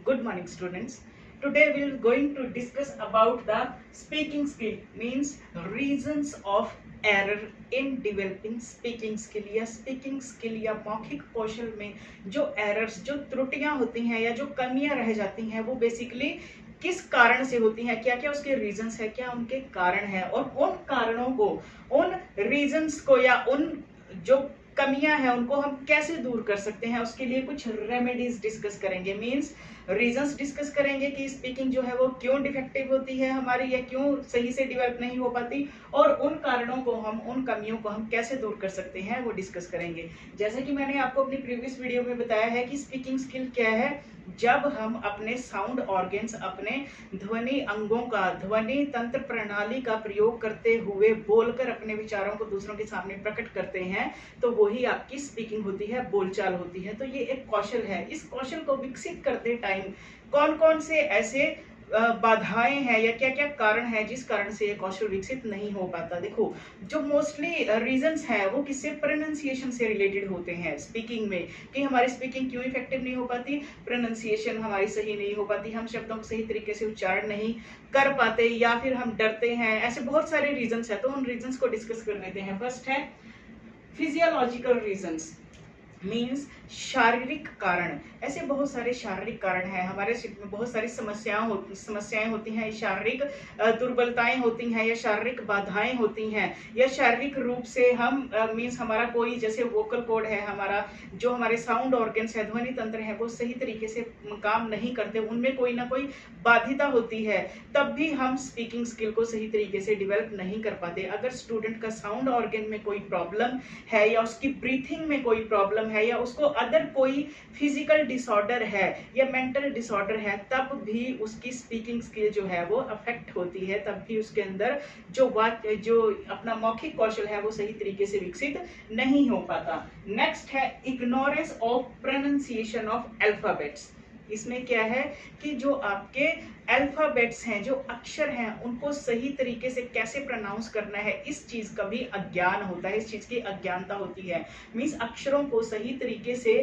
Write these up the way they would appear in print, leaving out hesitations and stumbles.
Good morning, students. Today we are going to discuss about the speaking skill, means reasons of error in developing speaking skill या speaking skill या मौखिक कौशल में जो errors, जो त्रुटियां होती हैं या जो कमियां रह जाती हैं वो बेसिकली किस कारण से होती हैं, क्या क्या उसके रीजंस है, क्या उनके कारण है और उन कारणों को, उन रीजंस को या उन जो कमियां हैं उनको हम कैसे दूर कर सकते हैं, उसके लिए कुछ रेमेडीज डिस्कस करेंगे। मींस रीजंस डिस्कस करेंगे कि स्पीकिंग जो है वो क्यों डिफेक्टिव होती है हमारी या क्यों सही से डेवलप नहीं हो पाती, और उन कारणों को हम, उन कमियों को हम कैसे दूर कर सकते हैं वो डिस्कस करेंगे। जैसे कि मैंने आपको अपनी प्रीवियस वीडियो में बताया है कि स्पीकिंग स्किल क्या है, जब हम अपने साउंड ऑर्गन्स, अपने ध्वनि अंगों का, ध्वनि तंत्र प्रणाली का प्रयोग करते हुए बोलकर अपने विचारों को दूसरों के सामने प्रकट करते हैं, तो वही आपकी स्पीकिंग होती है, बोलचाल होती है। तो ये एक कौशल है। इस कौशल को विकसित करते टाइम कौन कौन से ऐसे बाधाएं हैं या क्या क्या कारण है जिस कारण से ये कौशल विकसित नहीं हो पाता। देखो, जो मोस्टली रीजंस हैं वो किससे, प्रोनाउंसिएशन से रिलेटेड होते हैं स्पीकिंग में, कि हमारी स्पीकिंग क्यों इफेक्टिव नहीं हो पाती, प्रोनाउंसिएशन हमारी सही नहीं हो पाती, हम शब्दों को सही तरीके से उच्चारण नहीं कर पाते या फिर हम डरते हैं। ऐसे बहुत सारे रीजंस है, तो उन रीजंस को डिस्कस कर लेते हैं। फर्स्ट है फिजियोलॉजिकल रीजंस, मीन्स शारीरिक कारण। ऐसे बहुत सारे शारीरिक कारण हैं, हमारे शरीर में बहुत सारी समस्याएं होती हैं, शारीरिक दुर्बलताएं होती हैं या शारीरिक बाधाएं होती हैं, या शारीरिक रूप से हम मीन्स हमारा कोई, जैसे वोकल कॉर्ड है, हमारा जो हमारे साउंड ऑर्गन्स है, ध्वनि तंत्र है, वो सही तरीके से काम नहीं करते, उनमें कोई ना कोई बाधिता होती है, तब भी हम स्पीकिंग स्किल को सही तरीके से डेवलप नहीं कर पाते। अगर स्टूडेंट का साउंड ऑर्गन में कोई प्रॉब्लम है या उसकी ब्रीथिंग में कोई प्रॉब्लम है या उसको अदर कोई फिजिकल डिसऑर्डर है या मेंटल डिसऑर्डर है, तब भी उसकी स्पीकिंग स्किल जो है वो अफेक्ट होती है, तब भी उसके अंदर जो जो अपना मौखिक कौशल है वो सही तरीके से विकसित नहीं हो पाता। नेक्स्ट है ignorance of pronunciation of alphabets. इसमें क्या है कि जो आपके अल्फाबेट्स हैं, जो अक्षर हैं, उनको सही तरीके से कैसे प्रोनाउंस करना है, इस चीज का भी अज्ञान होता है, इस चीज की अज्ञानता होती है। मींस अक्षरों को सही तरीके से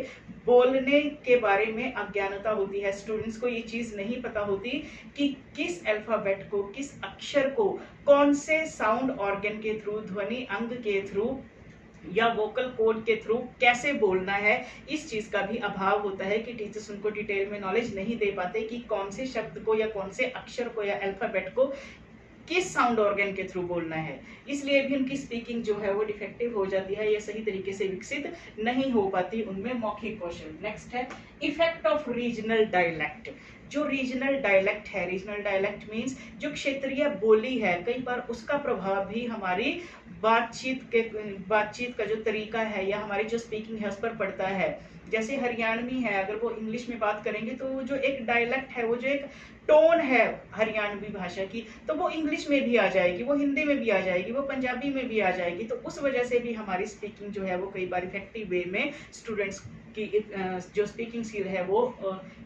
बोलने के बारे में अज्ञानता होती है। स्टूडेंट्स को ये चीज नहीं पता होती कि किस अल्फाबेट को, किस अक्षर को कौन से साउंड ऑर्गन के थ्रू, ध्वनि अंग के थ्रू या वोकल कोड के थ्रू कैसे बोलना है। इस चीज का भी अभाव होता है कि टीचर्स उनको डिटेल में नॉलेज नहीं दे पाते कि कौन से शब्द को या कौन से अक्षर को या अल्फाबेट को किस साउंड ऑर्गन के थ्रू बोलना है। इसलिए भी उनकी स्पीकिंग जो है वो डिफेक्टिव हो जाती है या सही तरीके से विकसित नहीं हो पाती उनमें मौखिक कौशल। नेक्स्ट है इफेक्ट ऑफ रीजनल डायलेक्ट। जो रीजनल डायलेक्ट है, रीजनल डायलेक्ट मींस जो क्षेत्रीय बोली है, कई बार उसका प्रभाव भी हमारी बातचीत का जो तरीका है या हमारी जो स्पीकिंग है उस पर पड़ता है। जैसे हरियाणवी है, अगर वो इंग्लिश में बात करेंगे तो वो जो एक डायलेक्ट है, वो जो एक टोन है हरियाणवी भाषा की, तो वो इंग्लिश में भी आ जाएगी, वो हिंदी में भी आ जाएगी, वो पंजाबी में भी आ जाएगी। तो उस वजह से भी हमारी स्पीकिंग जो है वो कई बार इफेक्टिव वे में स्टूडेंट्स की जो स्पीकिंग स्किल है वो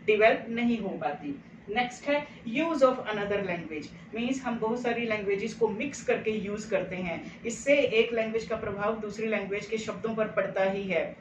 डेवलप नहीं हो पाती। नेक्स्ट है use of another language, means हम बहुत सारी लैंग्वेजेस को मिक्स करके यूज करते हैं, इससे एक लैंग्वेज का प्रभाव दूसरी लैंग्वेज के शब्दों पर पड़ता ही है।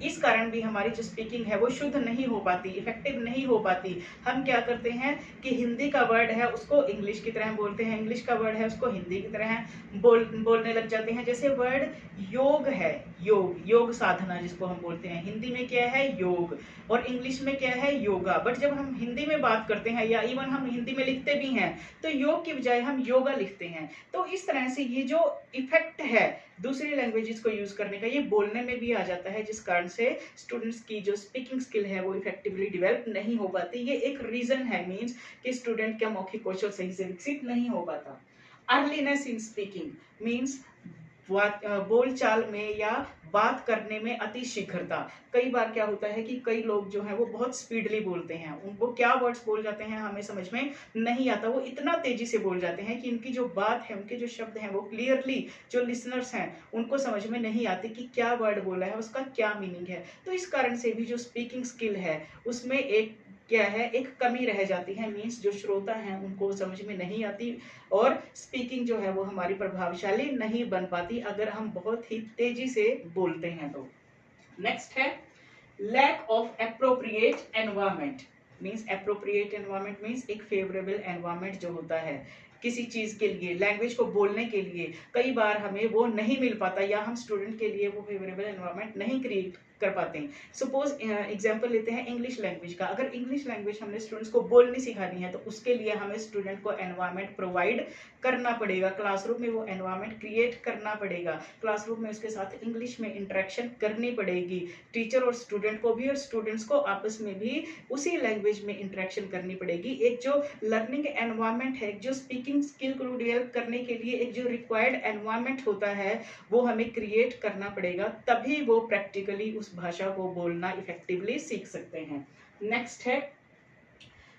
इस कारण भी हमारी जो स्पीकिंग है वो शुद्ध नहीं हो पाती, इफेक्टिव नहीं हो पाती। हम क्या करते हैं कि हिंदी का वर्ड है उसको इंग्लिश की तरह बोलते हैं, इंग्लिश का वर्ड है उसको हिंदी की तरह बोलने लग जाते हैं। जैसे वर्ड योग है, योग साधना जिसको हम बोलते हैं, हिंदी में क्या है योग और इंग्लिश में क्या है योगा, बट जब हम हिंदी में बात करते हैं या इवन हम हिंदी में लिखते भी हैं तो योग की बजाय हम योगा लिखते हैं। तो इस तरह से ये जो इफेक्ट है दूसरी लैंग्वेजेस को यूज करने का, ये बोलने में भी आ जाता है, जिस कारण से स्टूडेंट्स की जो स्पीकिंग स्किल है वो इफेक्टिवली डेवलप नहीं हो पाती। ये एक रीजन है, मींस कि स्टूडेंट का मौखिक कौशल सही से विकसित नहीं हो पाता। अर्लीनेस इन स्पीकिंग मींस बोलचाल में या बात करने में अति शीघ्रता। कई बार क्या होता है कि कई लोग जो हैं वो बहुत स्पीडली बोलते हैं, उनको क्या वर्ड्स बोल जाते हैं हमें समझ में नहीं आता, वो इतना तेजी से बोल जाते हैं कि उनकी जो बात है, उनके जो शब्द हैं वो क्लियरली जो लिसनर्स हैं उनको समझ में नहीं आती कि क्या वर्ड बोला है, उसका क्या मीनिंग है। तो इस कारण से भी जो स्पीकिंग स्किल है उसमें एक क्या है, एक कमी रह जाती है, मीन्स जो श्रोता हैं उनको समझ में नहीं आती और स्पीकिंग जो है वो हमारी प्रभावशाली नहीं बन पाती अगर हम बहुत ही तेजी से बोलते हैं तो। नेक्स्ट है lack of appropriate environment, means appropriate environment means एक फेवरेबल एनवायरनमेंट जो होता है किसी चीज के लिए, लैंग्वेज को बोलने के लिए कई बार हमें वो नहीं मिल पाता या हम स्टूडेंट के लिए वो फेवरेबल एनवायरनमेंट नहीं क्रिएट कर पाते हैं। सपोज एग्जांपल लेते हैं इंग्लिश लैंग्वेज का। अगर इंग्लिश लैंग्वेज हमने स्टूडेंट्स को बोलनी सिखानी है तो उसके लिए हमें स्टूडेंट को एनवायरनमेंट प्रोवाइड करना पड़ेगा, क्लासरूम में वो एनवायरनमेंट क्रिएट करना पड़ेगा, क्लासरूम में उसके साथ इंग्लिश में इंटरेक्शन करनी पड़ेगी, टीचर और स्टूडेंट को भी और स्टूडेंट्स को आपस में भी उसी लैंग्वेज में इंटरेक्शन करनी पड़ेगी। एक जो लर्निंग एनवायरनमेंट है, जो स्पीकिंग स्किल को डेवलप करने के लिए एक जो रिक्वायर्ड एनवायरनमेंट होता है वो हमें क्रिएट करना पड़ेगा, तभी वो प्रैक्टिकली उस भाषा को बोलना इफेक्टिवली सीख सकते हैं। नेक्स्ट है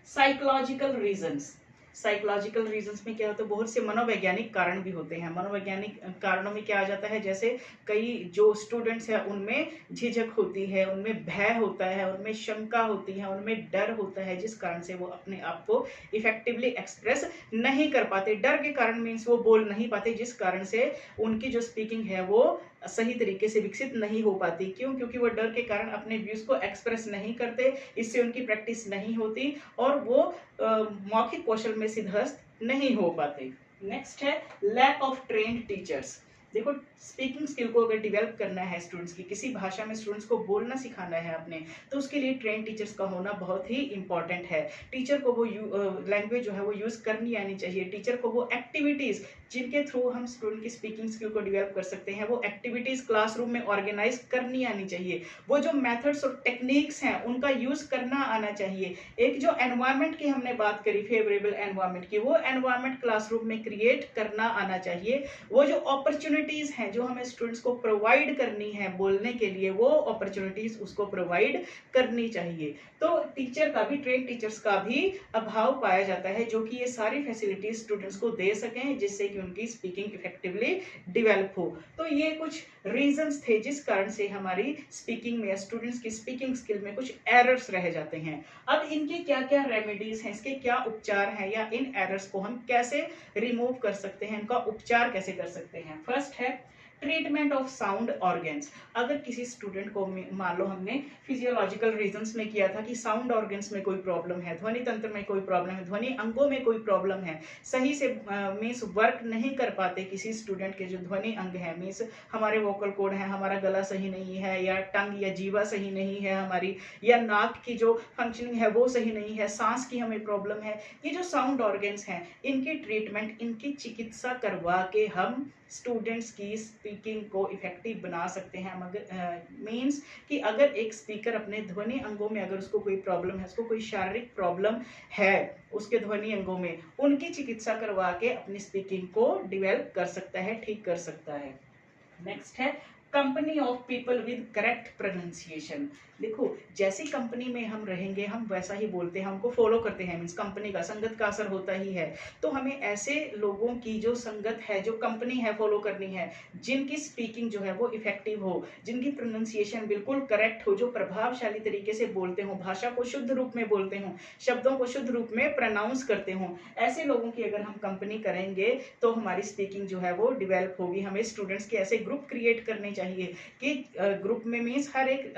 साइकोलॉजिकल रीजंस। साइकोलॉजिकल रीजंस में क्या होता है, बहुत से मनोवैज्ञानिक कारण भी होते हैं। मनोवैज्ञानिक कारणों में क्या आ जाता है, जैसे कई जो स्टूडेंट्स हैं उनमें झिझक होती है, उनमें भय होता है, उनमें शंका होती है, उनमें डर होता है, जिस कारण से वो अपने आप को इफेक्टिवली एक्सप्रेस नहीं कर पाते। डर के कारण मीन्स वो बोल नहीं पाते, जिस कारण से उनकी जो स्पीकिंग है वो सही तरीके से विकसित नहीं हो पाती। क्यों? क्योंकि वो डर के कारण अपने व्यूज को एक्सप्रेस नहीं करते, इससे उनकी प्रैक्टिस नहीं होती और वो मौखिक कौशल में सिद्धहस्त नहीं हो पाते। नेक्स्ट है लैक ऑफ ट्रेन्ड टीचर्स। देखो स्पीकिंग स्किल को अगर डेवलप करना है स्टूडेंट्स की, किसी भाषा में स्टूडेंट्स को बोलना सिखाना है अपने, तो उसके लिए ट्रेन टीचर्स का होना बहुत ही इंपॉर्टेंट है। टीचर को वो लैंग्वेज जो है वो यूज करनी आनी चाहिए, टीचर को वो एक्टिविटीज जिनके थ्रू हम स्टूडेंट की स्पीकिंग स्किल को डेवलप कर सकते हैं वो एक्टिविटीज क्लासरूम में ऑर्गेनाइज करनी आनी चाहिए। वो जो मेथड्स और टेक्निक्स हैं उनका यूज करना आना चाहिए। एक जो एनवायरनमेंट की हमने बात करी, फेवरेबल एनवायरनमेंट की, वो एनवायरनमेंट क्लासरूम में क्रिएट करना आना चाहिए। वो जो अपॉर्चुनिटीज हैं जो हमें स्टूडेंट्स को प्रोवाइड करनी है बोलने के लिए, वो अपॉर्चुनिटीज उसको प्रोवाइड करनी चाहिए। तो टीचर का भी, ट्रेन टीचर्स का भी अभाव पाया जाता है जो कि ये सारी फैसिलिटीज स्टूडेंट्स को दे सकें जिससे कि उनकी स्पीकिंग इफेक्टिवली डेवलप हो। तो ये कुछ रीजंस थे जिस कारण से हमारी स्पीकिंग में, स्टूडेंट्स की स्पीकिंग स्किल में कुछ एरर्स रह जाते हैं। अब इनके क्या क्या रेमेडीज हैं, इसके क्या उपचार हैं, या इन एरर्स को हम कैसे रिमूव कर सकते हैं, इनका उपचार कैसे कर सकते हैं। फर्स्ट है ट्रीटमेंट ऑफ साउंड ऑर्गन्स। अगर किसी स्टूडेंट को मान लो हमने फिजियोलॉजिकल रीजंस में किया था कि साउंड ऑर्गन्स में कोई प्रॉब्लम है, ध्वनि तंत्र में कोई प्रॉब्लम है, ध्वनि अंगों में कोई प्रॉब्लम है, सही से मीन्स वर्क नहीं कर पाते किसी स्टूडेंट के जो ध्वनि अंग है, मीन्स हमारे वोकल कॉर्ड है, हमारा गला सही नहीं है, या टंग या जीवा सही नहीं है हमारी, या नाक की जो फंक्शनिंग है वो सही नहीं है, सांस की हमें प्रॉब्लम है, ये जो साउंड ऑर्गन्स हैं इनकी ट्रीटमेंट, इनकी चिकित्सा करवा के हम स्टूडेंट्स की स्पीकिंग को इफेक्टिव बना सकते हैं। मगर मीन्स कि अगर एक स्पीकर अपने ध्वनि अंगों में अगर उसको कोई प्रॉब्लम है, उसको कोई शारीरिक प्रॉब्लम है उसके ध्वनि अंगों में, उनकी चिकित्सा करवा के अपनी स्पीकिंग को डेवलप कर सकता है, ठीक कर सकता है। नेक्स्ट है company of people with correct pronunciation. देखो जैसी कंपनी में हम रहेंगे हम वैसा ही बोलते हैं, हमको फॉलो करते हैं, मीन्स कंपनी का, संगत का असर होता ही है। तो हमें ऐसे लोगों की जो संगत है, जो कंपनी है, फॉलो करनी है जिनकी स्पीकिंग जो है वो इफेक्टिव हो, जिनकी प्रोनाउंसिएशन बिल्कुल करेक्ट हो, जो प्रभावशाली तरीके से बोलते हो, भाषा को शुद्ध रूप में बोलते हो, शब्दों को शुद्ध रूप में प्रोनाउंस करते हो। ऐसे लोगों की अगर हम कंपनी करेंगे तो हमारी स्पीकिंग जो है वो डेवलप होगी। हमें स्टूडेंट्स के ऐसे ग्रुप क्रिएट करने चाहिए कि ग्रुप में मीन्स हर एक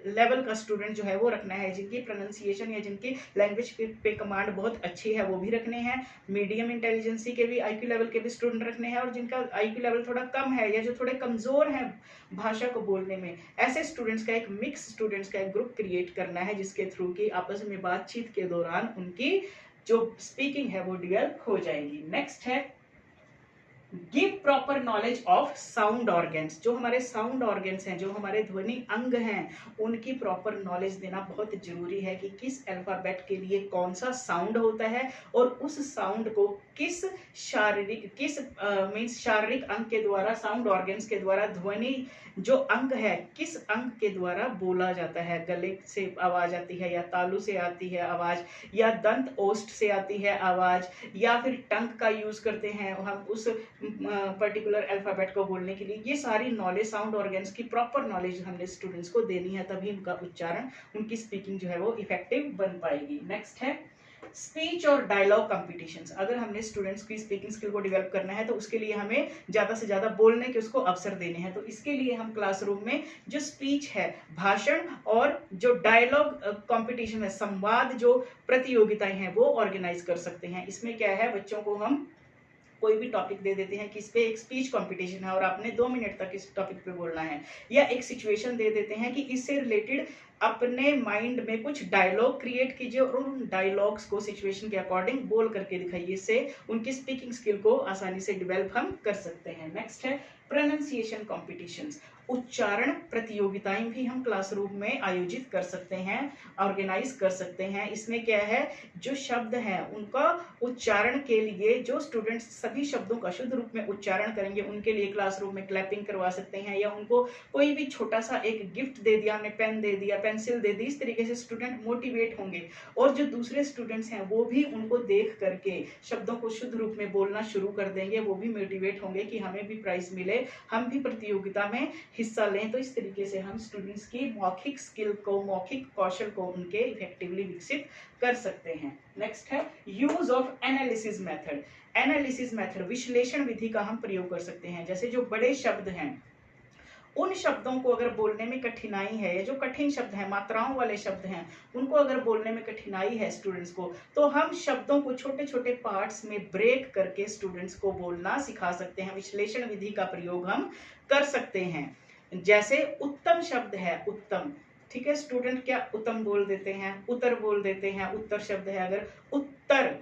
लेवल का स्टूडेंट जो है वो रखना है, जिनकी प्रोनाउंसिएशन या जिनकी लैंग्वेज पे कमांड बहुत अच्छी है वो भी रखने हैं, मीडियम इंटेलिजेंसी के भी, आईक्यू लेवल के भी स्टूडेंट रखने हैं, और जिनका आईक्यू लेवल थोड़ा कम है या जो थोड़े कमजोर हैं भाषा को बोलने में, ऐसे स्टूडेंट्स का एक मिक्स स्टूडेंट्स का एक ग्रुप क्रिएट करना है जिसके थ्रू की आपस में बातचीत के दौरान उनकी जो स्पीकिंग है वो डेवलप हो जाएगी। नेक्स्ट है give proper knowledge of sound organs. जो हमारे साउंड ऑर्गन्स हैं, जो हमारे ध्वनि अंग हैं, उनकी प्रॉपर नॉलेज देना बहुत जरूरी है कि किस अल्फाबेट के लिए कौन सा साउंड होता है और उस साउंड को किस मीन्स शारीरिक अंग के द्वारा, साउंड ऑर्गन्स के द्वारा, ध्वनि जो अंग है किस अंग के द्वारा बोला जाता है। गले से आवाज आती है, या तालू से आती है आवाज, या दंत ओष्ठ से आती है आवाज, या फिर टंग का यूज करते हैं हम उस पर्टिकुलर अल्फाबेट को बोलने के लिए। ये सारी नॉलेज, साउंड ऑर्गन्स की प्रॉपर नॉलेज हमने स्टूडेंट्स को देनी है, तभी उनका उच्चारण, उनकी स्पीकिंग जो है वो इफेक्टिव बन पाएगी। नेक्स्ट है स्पीच और डायलॉग कॉम्पिटिशन्स, अगर हमने स्टूडेंट्स की स्पीकिंग स्किल को डेवलप करना है तो उसके लिए हमें ज़्यादा से ज़्यादा बोलने के उसको अवसर देने हैं। तो इसके लिए हम क्लासरूम में जो स्पीच है, भाषण, और जो डायलॉग कॉम्पिटिशन है, संवाद जो प्रतियोगिताएं हैं, वो ऑर्गेनाइज कर सकते हैं। इसमें क्या है, बच्चों को हम कोई भी टॉपिक दे देते हैं कि इस पे एक स्पीच कंपटीशन है और आपने 2 मिनट तक इस टॉपिक पे बोलना है, या एक सिचुएशन दे देते हैं कि इससे रिलेटेड अपने माइंड में कुछ डायलॉग क्रिएट कीजिए और उन डायलॉग्स को सिचुएशन के अकॉर्डिंग बोल करके दिखाइए। इससे उनकी स्पीकिंग स्किल को आसानी से डेवलप हम कर सकते हैं। नेक्स्ट है प्रोनाउंसिएशन कॉम्पिटिशन्स, उच्चारण प्रतियोगिताएं भी हम क्लासरूम में आयोजित कर सकते हैं, ऑर्गेनाइज कर सकते हैं। इसमें क्या है, जो शब्द हैं उनका उच्चारण के लिए जो स्टूडेंट्स सभी शब्दों का शुद्ध रूप में उच्चारण करेंगे, उनके लिए क्लासरूम में क्लैपिंग करवा सकते हैं, या उनको कोई भी छोटा सा एक गिफ्ट दे दिया, हमने पेन दे दिया, पेंसिल दे दी, इस तरीके से स्टूडेंट मोटिवेट होंगे और जो दूसरे स्टूडेंट्स हैं वो भी उनको देख करके शब्दों को शुद्ध रूप में बोलना शुरू कर देंगे। वो भी मोटिवेट होंगे कि हमें भी प्राइज मिले, हम भी प्रतियोगिता में हिस्सा लें। तो इस तरीके से हम स्टूडेंट्स की मौखिक स्किल को, मौखिक कौशल को उनके इफेक्टिवली विकसित कर सकते हैं। नेक्स्ट है use of analysis method. Analysis method, विश्लेषण विधि का हम प्रयोग कर सकते हैं। जैसे जो बड़े शब्द हैं, उन शब्दों को अगर बोलने में कठिनाई है, या जो कठिन शब्द हैं, मात्राओं वाले शब्द हैं, उनको अगर बोलने में कठिनाई है स्टूडेंट्स को, तो हम शब्दों को छोटे छोटे पार्ट्स में ब्रेक करके स्टूडेंट्स को बोलना सिखा सकते हैं। विश्लेषण विधि का प्रयोग हम कर सकते हैं। जैसे उत्तम शब्द है, उत्तम, ठीक है, स्टूडेंट क्या उत्तम बोल देते हैं, उत्तर बोल देते हैं। उत्तर शब्द है अगर उत्तर,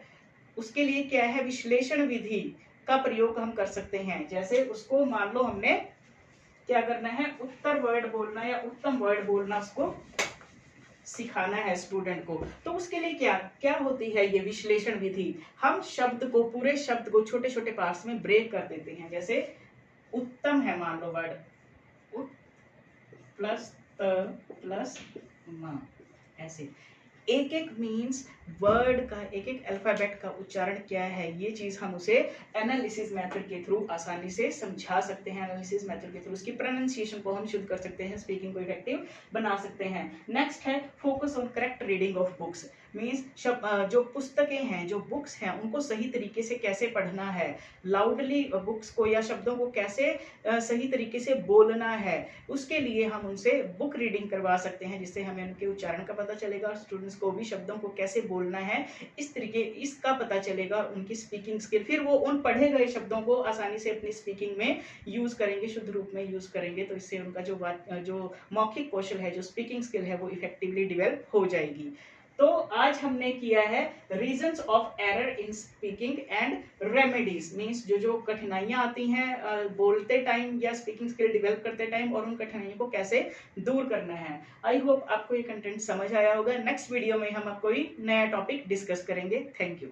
उसके लिए क्या है, विश्लेषण विधि का प्रयोग हम कर सकते हैं। जैसे उसको मान लो हमने क्या करना है, उत्तर वर्ड बोलना या उत्तम वर्ड बोलना उसको सिखाना है स्टूडेंट को। तो उसके लिए क्या क्या होती है ये विश्लेषण विधि, हम शब्द को, पूरे शब्द को छोटे छोटे पार्ट्स में ब्रेक कर देते हैं। जैसे उत्तम है, मान लो वर्ड उत प्लस त प्लस म, ऐसे एक एक मीन्स वर्ड का, एक एक अल्फाबेट का उच्चारण क्या है, ये चीज हम उसे एनालिसिस मेथड के थ्रू आसानी से समझा सकते हैं। एनालिसिस मेथड के थ्रू उसकी प्रोनाउंसिएशन को हम शुद्ध कर सकते हैं, स्पीकिंग को इफेक्टिव बना सकते हैं। नेक्स्ट है focus on correct reading of books, means जो पुस्तकें हैं, जो बुक्स हैं, उनको सही तरीके से कैसे पढ़ना है, लाउडली बुक्स को या शब्दों को कैसे सही तरीके से बोलना है, उसके लिए हम उनसे बुक रीडिंग करवा सकते हैं, जिससे हमें उनके उच्चारण का पता चलेगा और स्टूडेंट्स को भी शब्दों को कैसे बोलना है इस तरीके इसका पता चलेगा, उनकी स्पीकिंग स्किल, फिर वो उन पढ़े गए शब्दों को आसानी से अपनी स्पीकिंग में यूज करेंगे, शुद्ध रूप में यूज करेंगे। तो इससे उनका जो मौखिक कौशल है, जो स्पीकिंग स्किल है, वो इफेक्टिवली डेवलप हो जाएगी। तो आज हमने किया है reasons of error in speaking and remedies, means जो जो कठिनाइयां आती हैं बोलते टाइम या स्पीकिंग स्किल डेवलप करते टाइम, और उन कठिनाइयों को कैसे दूर करना है। आई होप आपको ये कंटेंट समझ आया होगा। नेक्स्ट वीडियो में हम कोई नया टॉपिक डिस्कस करेंगे। Thank you.